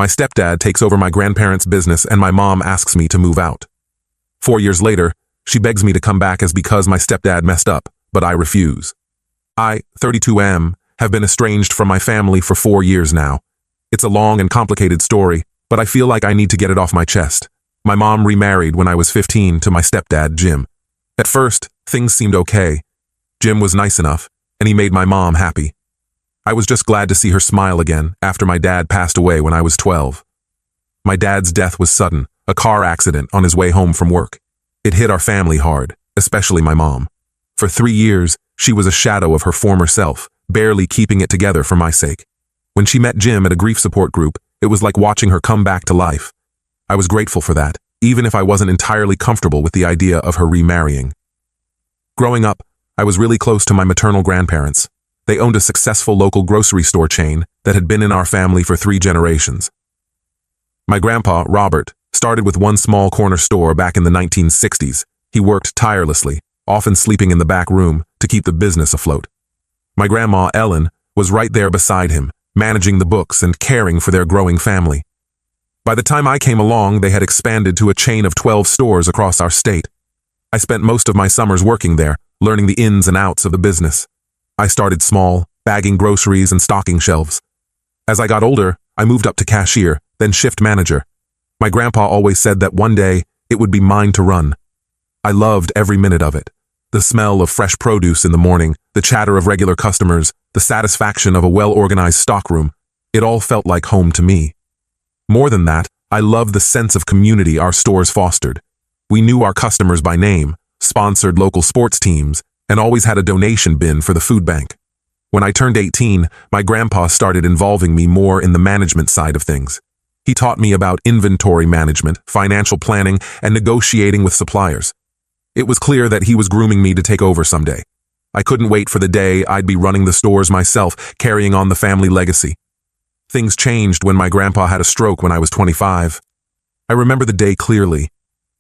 My stepdad takes over my grandparents' business and my mom asks me to move out. 4 years later, she begs me to come back as because my stepdad messed up, but I refuse. I, 32M, have been estranged from my family for 4 years now. It's a long and complicated story, but I feel like I need to get it off my chest. My mom remarried when I was 15 to my stepdad, Jim. At first, things seemed okay. Jim was nice enough, and he made my mom happy. I was just glad to see her smile again after my dad passed away when I was 12. My dad's death was sudden, a car accident on his way home from work. It hit our family hard, especially my mom. For 3 years, she was a shadow of her former self, barely keeping it together for my sake. When she met Jim at a grief support group, it was like watching her come back to life. I was grateful for that, even if I wasn't entirely comfortable with the idea of her remarrying. Growing up, I was really close to my maternal grandparents. They owned a successful local grocery store chain that had been in our family for 3 generations. My grandpa, Robert, started with one small corner store back in the 1960s. He worked tirelessly, often sleeping in the back room to keep the business afloat. My grandma, Ellen, was right there beside him, managing the books and caring for their growing family. By the time I came along, they had expanded to a chain of 12 stores across our state. I spent most of my summers working there, learning the ins and outs of the business. I started small, bagging groceries and stocking shelves. As I got older, I moved up to cashier, then shift manager. My grandpa always said that one day it would be mine to run. I loved every minute of it. The smell of fresh produce in the morning, the chatter of regular customers, the satisfaction of a well-organized stockroom. It all felt like home to me. More than that, I loved the sense of community our stores fostered. We knew our customers by name, sponsored local sports teams, and always had a donation bin for the food bank. When I turned 18, my grandpa started involving me more in the management side of things. He taught me about inventory management, financial planning, and negotiating with suppliers. It was clear that he was grooming me to take over someday. I couldn't wait for the day I'd be running the stores myself, carrying on the family legacy. Things changed when my grandpa had a stroke when I was 25. I remember the day clearly.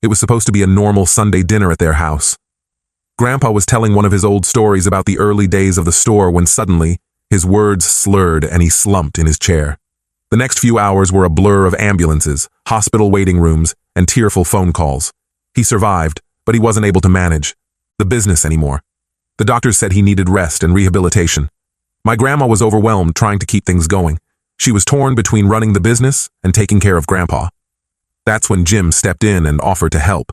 It was supposed to be a normal Sunday dinner at their house. Grandpa was telling one of his old stories about the early days of the store when suddenly, his words slurred and he slumped in his chair. The next few hours were a blur of ambulances, hospital waiting rooms, and tearful phone calls. He survived, but he wasn't able to manage the business anymore. The doctors said he needed rest and rehabilitation. My grandma was overwhelmed trying to keep things going. She was torn between running the business and taking care of Grandpa. That's when Jim stepped in and offered to help.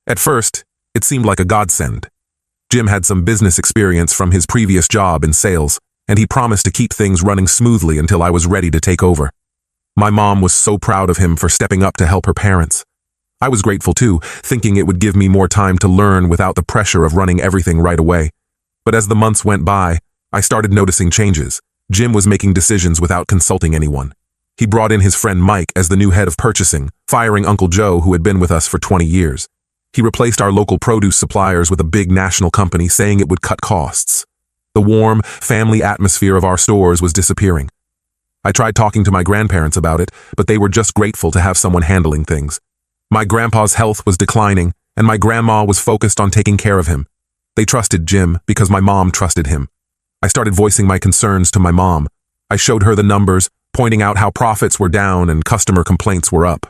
At first, it seemed like a godsend. Jim had some business experience from his previous job in sales, and he promised to keep things running smoothly until I was ready to take over. My mom was so proud of him for stepping up to help her parents. I was grateful too, thinking it would give me more time to learn without the pressure of running everything right away. But as the months went by, I started noticing changes. Jim was making decisions without consulting anyone. He brought in his friend Mike as the new head of purchasing, firing Uncle Joe, who had been with us for 20 years. He replaced our local produce suppliers with a big national company, saying it would cut costs. The warm, family atmosphere of our stores was disappearing. I tried talking to my grandparents about it, but they were just grateful to have someone handling things. My grandpa's health was declining, and my grandma was focused on taking care of him. They trusted Jim because my mom trusted him. I started voicing my concerns to my mom. I showed her the numbers, pointing out how profits were down and customer complaints were up.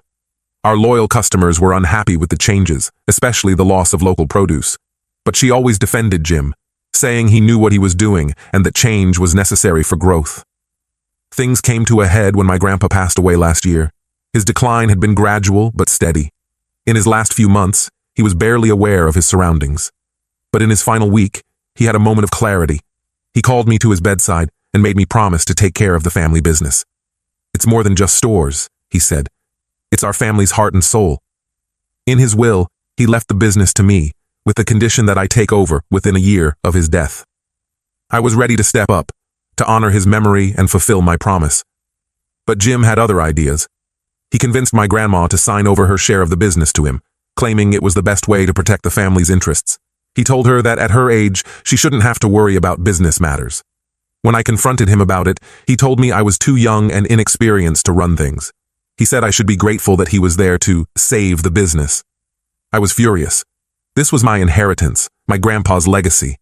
Our loyal customers were unhappy with the changes, especially the loss of local produce. But she always defended Jim, saying he knew what he was doing and that change was necessary for growth. Things came to a head when my grandpa passed away last year. His decline had been gradual but steady. In his last few months, he was barely aware of his surroundings. But in his final week, he had a moment of clarity. He called me to his bedside and made me promise to take care of the family business. "It's more than just stores," he said. "It's our family's heart and soul." In his will, he left the business to me, with the condition that I take over within a year of his death. I was ready to step up, to honor his memory and fulfill my promise. But Jim had other ideas. He convinced my grandma to sign over her share of the business to him, claiming it was the best way to protect the family's interests. He told her that at her age, she shouldn't have to worry about business matters. When I confronted him about it, he told me I was too young and inexperienced to run things. He said I should be grateful that he was there to save the business. I was furious. This was my inheritance, my grandpa's legacy.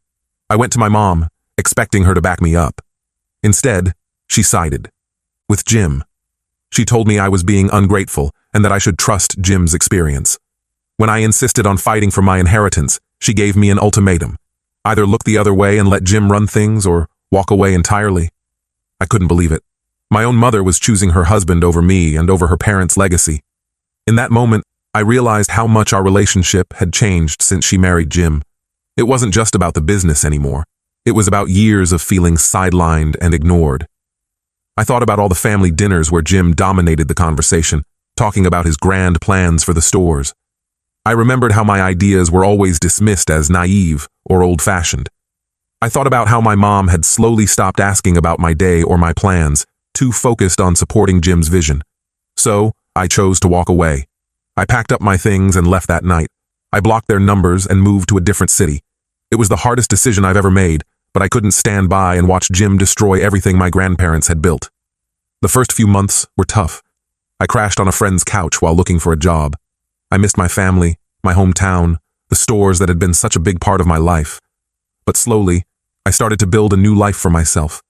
I went to my mom, expecting her to back me up. Instead, she sided with Jim. She told me I was being ungrateful and that I should trust Jim's experience. When I insisted on fighting for my inheritance, she gave me an ultimatum. Either look the other way and let Jim run things or walk away entirely. I couldn't believe it. My own mother was choosing her husband over me and over her parents' legacy. In that moment, I realized how much our relationship had changed since she married Jim. It wasn't just about the business anymore. It was about years of feeling sidelined and ignored. I thought about all the family dinners where Jim dominated the conversation, talking about his grand plans for the stores. I remembered how my ideas were always dismissed as naive or old-fashioned. I thought about how my mom had slowly stopped asking about my day or my plans, too focused on supporting Jim's vision. So, I chose to walk away. I packed up my things and left that night. I blocked their numbers and moved to a different city. It was the hardest decision I've ever made, but I couldn't stand by and watch Jim destroy everything my grandparents had built. The first few months were tough. I crashed on a friend's couch while looking for a job. I missed my family, my hometown, the stores that had been such a big part of my life. But slowly, I started to build a new life for myself.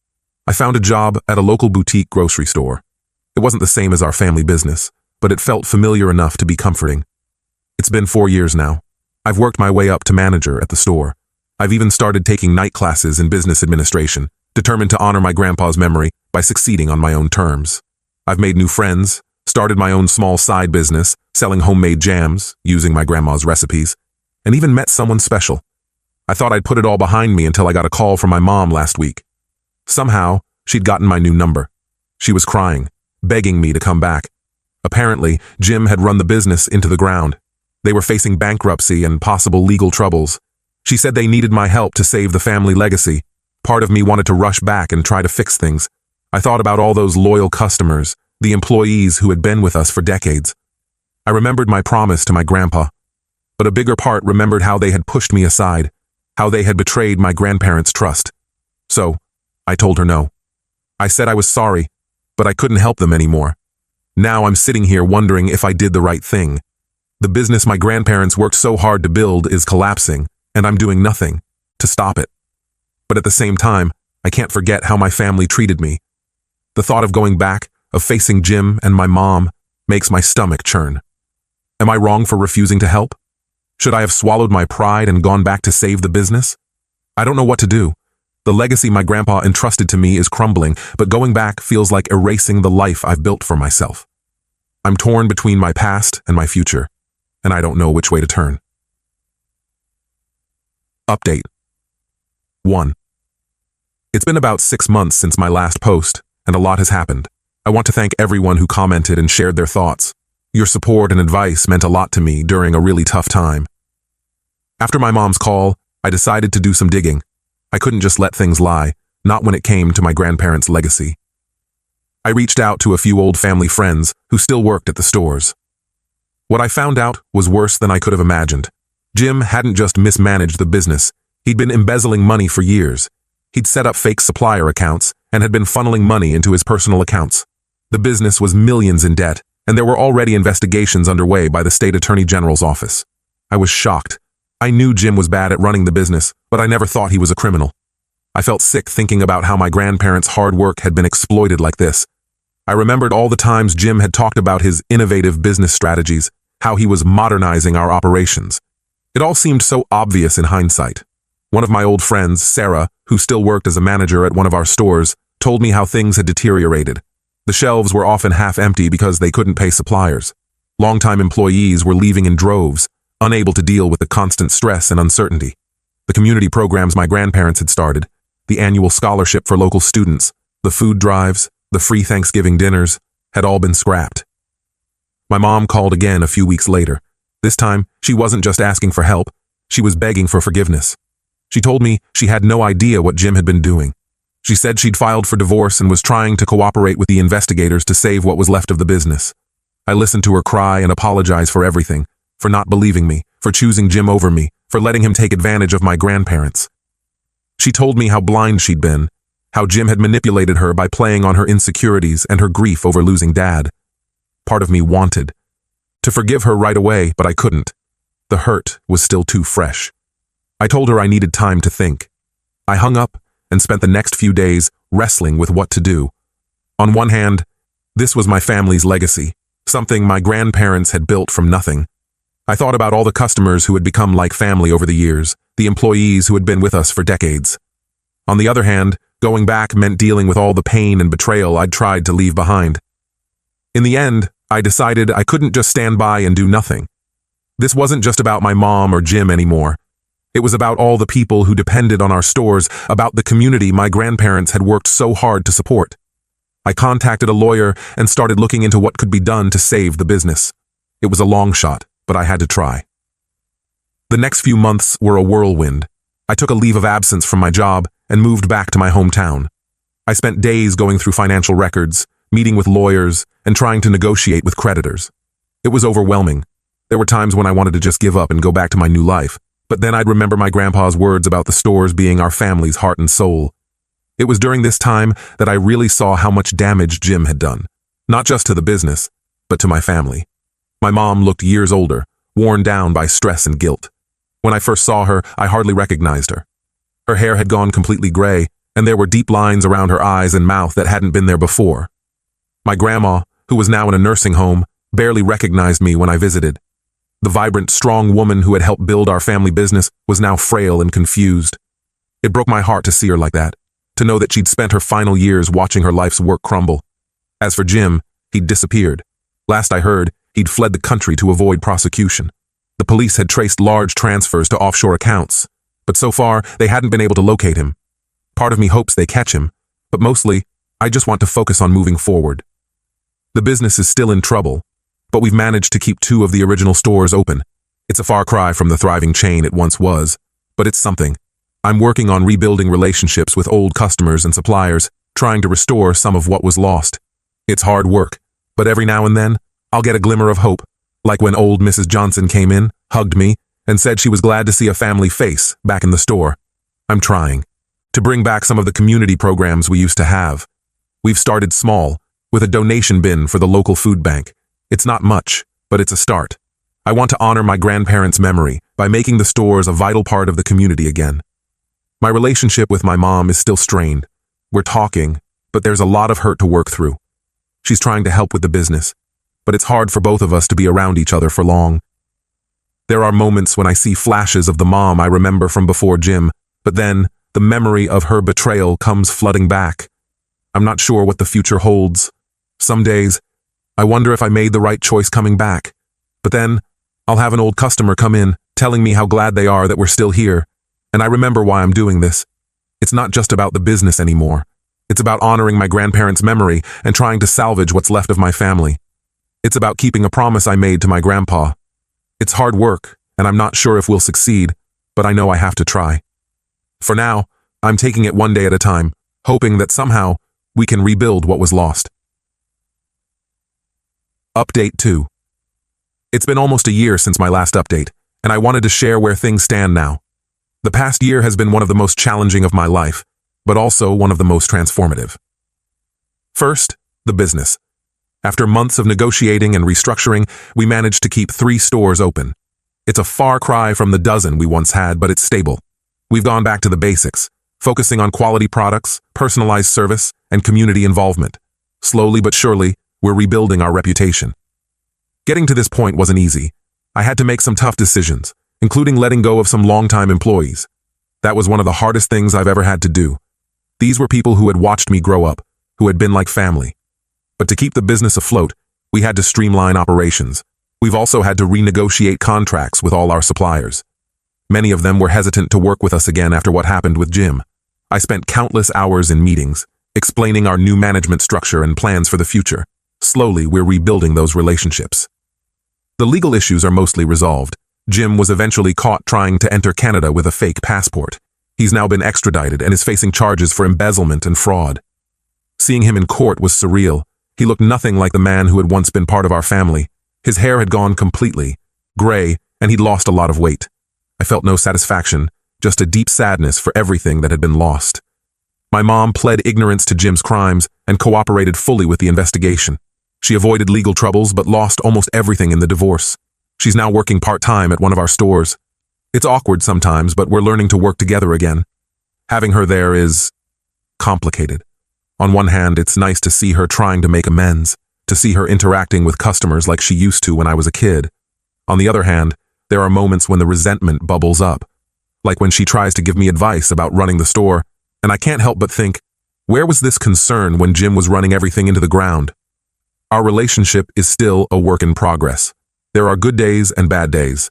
I found a job at a local boutique grocery store. It wasn't the same as our family business, but it felt familiar enough to be comforting. It's been 4 years now. I've worked my way up to manager at the store. I've even started taking night classes in business administration, determined to honor my grandpa's memory by succeeding on my own terms. I've made new friends, started my own small side business, selling homemade jams, using my grandma's recipes, and even met someone special. I thought I'd put it all behind me until I got a call from my mom last week. Somehow, she'd gotten my new number. She was crying, begging me to come back. Apparently, Jim had run the business into the ground. They were facing bankruptcy and possible legal troubles. She said they needed my help to save the family legacy. Part of me wanted to rush back and try to fix things. I thought about all those loyal customers, the employees who had been with us for decades. I remembered my promise to my grandpa, but a bigger part remembered how they had pushed me aside, how they had betrayed my grandparents' trust. So, I told her no. I said I was sorry, but I couldn't help them anymore. Now I'm sitting here wondering if I did the right thing. The business my grandparents worked so hard to build is collapsing, and I'm doing nothing to stop it. But at the same time, I can't forget how my family treated me. The thought of going back, of facing Jim and my mom, makes my stomach churn. Am I wrong for refusing to help? Should I have swallowed my pride and gone back to save the business? I don't know what to do. The legacy my grandpa entrusted to me is crumbling, but going back feels like erasing the life I've built for myself. I'm torn between my past and my future, and I don't know which way to turn. Update 1. It's been about 6 months since my last post, and a lot has happened. I want to thank everyone who commented and shared their thoughts. Your support and advice meant a lot to me during a really tough time. After my mom's call, I decided to do some digging. I couldn't just let things lie, not when it came to my grandparents' legacy. I reached out to a few old family friends who still worked at the stores. What I found out was worse than I could have imagined. Jim hadn't just mismanaged the business, he'd been embezzling money for years. He'd set up fake supplier accounts and had been funneling money into his personal accounts. The business was millions in debt, and there were already investigations underway by the state attorney general's office. I was shocked. I knew Jim was bad at running the business, but I never thought he was a criminal. I felt sick thinking about how my grandparents' hard work had been exploited like this. I remembered all the times Jim had talked about his innovative business strategies, how he was modernizing our operations. It all seemed so obvious in hindsight. One of my old friends, Sarah, who still worked as a manager at one of our stores, told me how things had deteriorated. The shelves were often half empty because they couldn't pay suppliers. Longtime employees were leaving in droves, unable to deal with the constant stress and uncertainty. The community programs my grandparents had started, the annual scholarship for local students, the food drives, the free Thanksgiving dinners, had all been scrapped. My mom called again a few weeks later. This time, she wasn't just asking for help, she was begging for forgiveness. She told me she had no idea what Jim had been doing. She said she'd filed for divorce and was trying to cooperate with the investigators to save what was left of the business. I listened to her cry and apologize for everything, for not believing me, for choosing Jim over me, for letting him take advantage of my grandparents. She told me how blind she'd been, how Jim had manipulated her by playing on her insecurities and her grief over losing Dad. Part of me wanted to forgive her right away, but I couldn't. The hurt was still too fresh. I told her I needed time to think. I hung up and spent the next few days wrestling with what to do. On one hand, This was my family's legacy, something my grandparents had built from nothing. I thought about all the customers who had become like family over the years, the employees who had been with us for decades. On the other hand, going back meant dealing with all the pain and betrayal I'd tried to leave behind. In the end, I decided I couldn't just stand by and do nothing. This wasn't just about my mom or Jim anymore. It was about all the people who depended on our stores, about the community my grandparents had worked so hard to support. I contacted a lawyer and started looking into what could be done to save the business. It was a long shot, but I had to try. The next few months were a whirlwind. I took a leave of absence from my job and moved back to my hometown. I spent days going through financial records, meeting with lawyers, and trying to negotiate with creditors. It was overwhelming. There were times when I wanted to just give up and go back to my new life, but then I'd remember my grandpa's words about the stores being our family's heart and soul. It was during this time that I really saw how much damage Jim had done, not just to the business, but to my family. My mom looked years older, worn down by stress and guilt. When I first saw her, I hardly recognized her. Her hair had gone completely gray, and there were deep lines around her eyes and mouth that hadn't been there before. My grandma, who was now in a nursing home, barely recognized me when I visited. The vibrant, strong woman who had helped build our family business was now frail and confused. It broke my heart to see her like that, to know that she'd spent her final years watching her life's work crumble. As for Jim, he'd disappeared. Last I heard, he'd fled the country to avoid prosecution. The police had traced large transfers to offshore accounts, but so far they hadn't been able to locate him. Part of me hopes they catch him, but mostly, I just want to focus on moving forward. The business is still in trouble, but we've managed to keep 2 of the original stores open. It's a far cry from the thriving chain it once was, but it's something. I'm working on rebuilding relationships with old customers and suppliers, trying to restore some of what was lost. It's hard work, but every now and then, I'll get a glimmer of hope, like when old Mrs. Johnson came in, hugged me, and said she was glad to see a family face back in the store. I'm trying to bring back some of the community programs we used to have. We've started small, with a donation bin for the local food bank. It's not much, but it's a start. I want to honor my grandparents' memory by making the stores a vital part of the community again. My relationship with my mom is still strained. We're talking, but there's a lot of hurt to work through. She's trying to help with the business, but it's hard for both of us to be around each other for long. There are moments when I see flashes of the mom I remember from before Jim, but then the memory of her betrayal comes flooding back. I'm not sure what the future holds. Some days, I wonder if I made the right choice coming back. But then, I'll have an old customer come in, telling me how glad they are that we're still here, and I remember why I'm doing this. It's not just about the business anymore. It's about honoring my grandparents' memory and trying to salvage what's left of my family. It's about keeping a promise I made to my grandpa. It's hard work, and I'm not sure if we'll succeed, but I know I have to try. For now, I'm taking it one day at a time, hoping that somehow we can rebuild what was lost. Update 2. It's been almost a year since my last update, and I wanted to share where things stand now. The past year has been one of the most challenging of my life, but also one of the most transformative. First, the business. After months of negotiating and restructuring, we managed to keep 3 stores open. It's a far cry from the dozen we once had, but it's stable. We've gone back to the basics, focusing on quality products, personalized service, and community involvement. Slowly but surely, we're rebuilding our reputation. Getting to this point wasn't easy. I had to make some tough decisions, including letting go of some longtime employees. That was one of the hardest things I've ever had to do. These were people who had watched me grow up, who had been like family. But to keep the business afloat, we had to streamline operations. We've also had to renegotiate contracts with all our suppliers. Many of them were hesitant to work with us again after what happened with Jim. I spent countless hours in meetings, explaining our new management structure and plans for the future. Slowly, we're rebuilding those relationships. The legal issues are mostly resolved. Jim was eventually caught trying to enter Canada with a fake passport. He's now been extradited and is facing charges for embezzlement and fraud. Seeing him in court was surreal. He looked nothing like the man who had once been part of our family. His hair had gone completely gray, and he'd lost a lot of weight. I felt no satisfaction, just a deep sadness for everything that had been lost. My mom pled ignorance to Jim's crimes and cooperated fully with the investigation. She avoided legal troubles but lost almost everything in the divorce. She's now working part-time at one of our stores. It's awkward sometimes, but we're learning to work together again. Having her there is complicated. On one hand, it's nice to see her trying to make amends, to see her interacting with customers like she used to when I was a kid. On the other hand, there are moments when the resentment bubbles up, like when she tries to give me advice about running the store, and I can't help but think, where was this concern when Jim was running everything into the ground? Our relationship is still a work in progress. There are good days and bad days.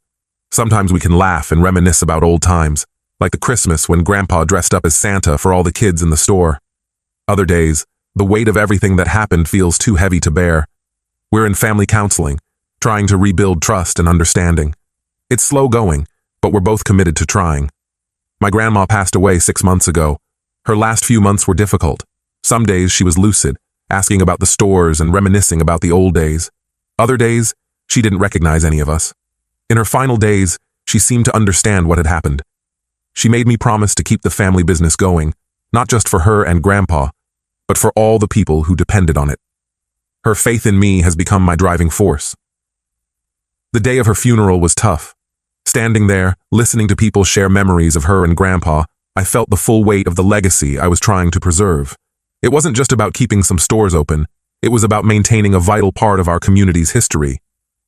Sometimes we can laugh and reminisce about old times, like the Christmas when Grandpa dressed up as Santa for all the kids in the store. Other days, the weight of everything that happened feels too heavy to bear. We're in family counseling, trying to rebuild trust and understanding. It's slow going, but we're both committed to trying. My grandma passed away 6 months ago. Her last few months were difficult. Some days she was lucid, asking about the stores and reminiscing about the old days. Other days, she didn't recognize any of us. In her final days, she seemed to understand what had happened. She made me promise to keep the family business going, not just for her and Grandpa, but for all the people who depended on it. Her faith in me has become my driving force. The day of her funeral was tough. Standing there, listening to people share memories of her and Grandpa, I felt the full weight of the legacy I was trying to preserve. It wasn't just about keeping some stores open, it was about maintaining a vital part of our community's history.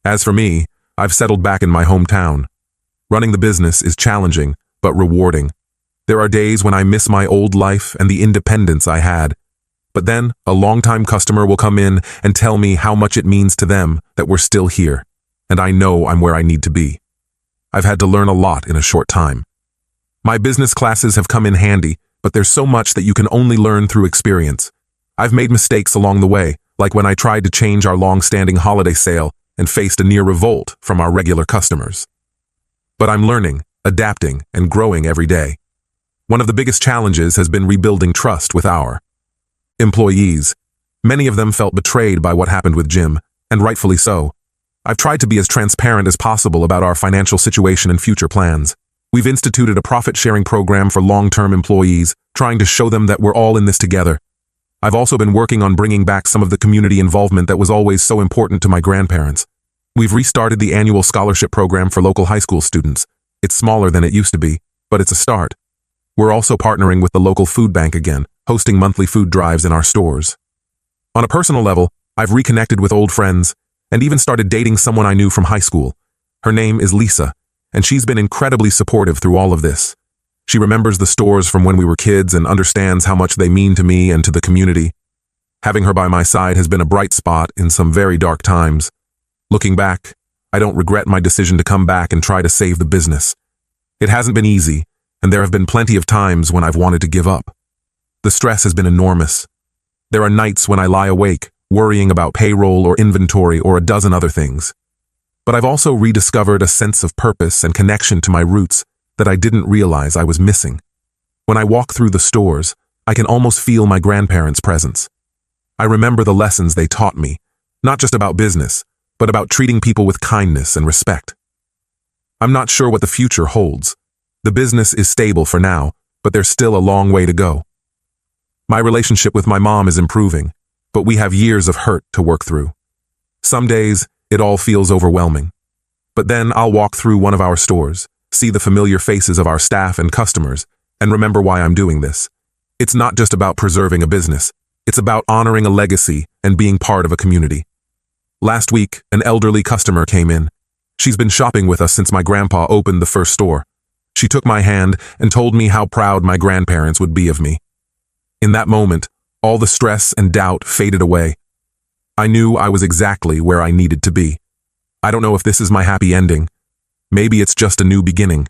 As for me, I've settled back in my hometown. Running the business is challenging, but rewarding. There are days when I miss my old life and the independence I had. But then, a longtime customer will come in and tell me how much it means to them that we're still here, and I know I'm where I need to be. I've had to learn a lot in a short time. My business classes have come in handy, but there's so much that you can only learn through experience. I've made mistakes along the way, like when I tried to change our long-standing holiday sale and faced a near revolt from our regular customers. But I'm learning, adapting, and growing every day. One of the biggest challenges has been rebuilding trust with our employees. Many of them felt betrayed by what happened with Jim, and rightfully so. I've tried to be as transparent as possible about our financial situation and future plans. We've instituted a profit-sharing program for long-term employees, trying to show them that we're all in this together. I've also been working on bringing back some of the community involvement that was always so important to my grandparents. We've restarted the annual scholarship program for local high school students. It's smaller than it used to be, but it's a start. We're also partnering with the local food bank again, hosting monthly food drives in our stores. On a personal level, I've reconnected with old friends and even started dating someone I knew from high school. Her name is Lisa, and she's been incredibly supportive through all of this. She remembers the stores from when we were kids and understands how much they mean to me and to the community. Having her by my side has been a bright spot in some very dark times. Looking back, I don't regret my decision to come back and try to save the business. It hasn't been easy, and there have been plenty of times when I've wanted to give up. The stress has been enormous. There are nights when I lie awake, worrying about payroll or inventory or a dozen other things. But I've also rediscovered a sense of purpose and connection to my roots that I didn't realize I was missing. When I walk through the stores, I can almost feel my grandparents' presence. I remember the lessons they taught me, not just about business, but about treating people with kindness and respect. I'm not sure what the future holds. The business is stable for now, but there's still a long way to go. My relationship with my mom is improving, but we have years of hurt to work through. Some days, it all feels overwhelming. But then I'll walk through one of our stores, see the familiar faces of our staff and customers, and remember why I'm doing this. It's not just about preserving a business. It's about honoring a legacy and being part of a community. Last week, an elderly customer came in. She's been shopping with us since my grandpa opened the first store. She took my hand and told me how proud my grandparents would be of me. In that moment, all the stress and doubt faded away. I knew I was exactly where I needed to be. I don't know if this is my happy ending. Maybe it's just a new beginning.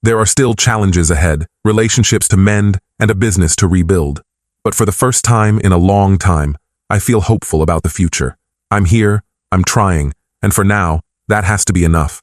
There are still challenges ahead, relationships to mend, and a business to rebuild. But for the first time in a long time, I feel hopeful about the future. I'm here, I'm trying, and for now, that has to be enough.